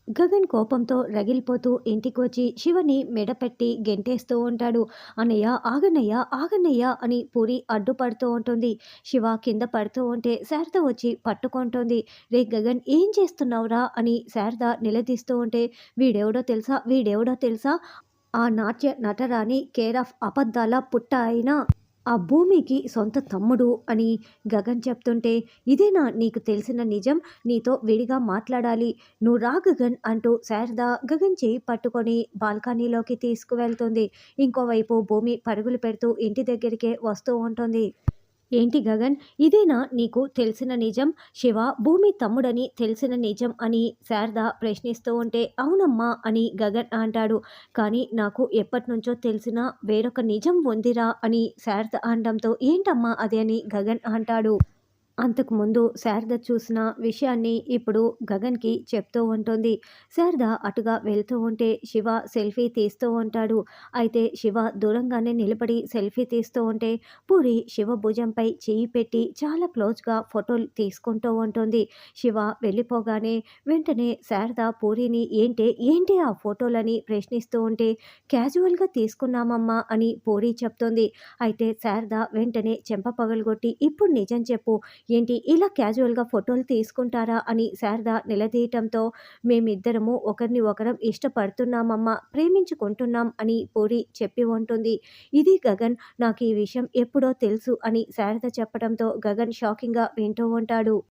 గగన్ కోపంతో రగిలిపోతూ ఇంటికొచ్చి శివని మెడపెట్టి గెంటేస్తూ ఉంటాడు. "అన్నయ్య ఆగన్నయ్య, ఆగన్నయ్య" అని పూరి అడ్డుపడుతూ ఉంటుంది. శివ కింద పడుతూ ఉంటే శారద వచ్చి పట్టుకుంటుంది. "రే గగన్ ఏం చేస్తున్నావురా" అని శారద నిలదీస్తూ ఉంటే, "వీడెవడో తెలుసా? వీడెవడో తెలుసా? ఆ నాట్య నటరాని కేర్ ఆఫ్ అబద్ధాల పుట్ట అయిన ఆ భూమికి సొంత తమ్ముడు" అని గగన్ చెప్తుంటే, "ఇదేనా నీకు తెలిసిన నిజం? నీతో విడిగా మాట్లాడాలి. నువ్వు రా గగన్" అంటూ శారద గగన్ చేయి పట్టుకొని బాల్కనీలోకి తీసుకువెళ్తుంది. ఇంకోవైపు భూమి పరుగులు పెడుతూ ఇంటి దగ్గరికే వస్తూ ఉంటుంది. "ఏంటి గగన్, ఇదేనా నీకు తెలిసిన నిజం? శివ భూమి తమ్ముడని తెలిసిన నిజం" అని శారద ప్రశ్నిస్తూ ఉంటే, "అవునమ్మా" అని గగన్ అంటాడు. "కానీ నాకు ఎప్పటినుంచో తెలిసిన వేరొక నిజం ఉందిరా" అని శారద అనడంతో, "ఏంటమ్మా అది" అని గగన్ అంటాడు. అంతకుముందు శారద చూసిన విషయాన్ని ఇప్పుడు గగన్‌కి చెప్తూ ఉంటుంది. శారద అటుగా వెళ్తూ ఉంటే శివ సెల్ఫీ తీస్తూ ఉంటాడు. అయితే శివ దూరంగానే నిలబడి సెల్ఫీ తీస్తూ ఉంటే పూరి శివ భుజంపై చెయ్యి పెట్టి చాలా క్లోజ్‌గా ఫోటోలు తీసుకుంటూ ఉంటుంది. శివ వెళ్ళిపోగానే వెంటనే శారద పూరిని "ఏంటే, ఏంటి ఆ ఫోటోలని" ప్రశ్నిస్తూ ఉంటే, "క్యాజువల్‌గా తీసుకున్నామమ్మా" అని పూరి చెప్తుంది. అయితే శారద వెంటనే చెంప పగలగొట్టి, "ఇప్పుడు నిజం చెప్పు, ఏంటి ఇలా క్యాజువల్‌గా ఫోటోలు తీసుకుంటారా" అని శారద నిలదీయటంతో, "మేమిద్దరము ఒకరిని ఒకరం ఇష్టపడుతున్నామమ్మా, ప్రేమించుకుంటున్నాం" అని పూరి చెప్పి ఉంటుంది. "ఇది గగన్, నాకు ఈ విషయం ఎప్పుడో తెలుసు" అని శారద చెప్పడంతో గగన్ షాకింగ్‌గా వింటూ ఉంటాడు.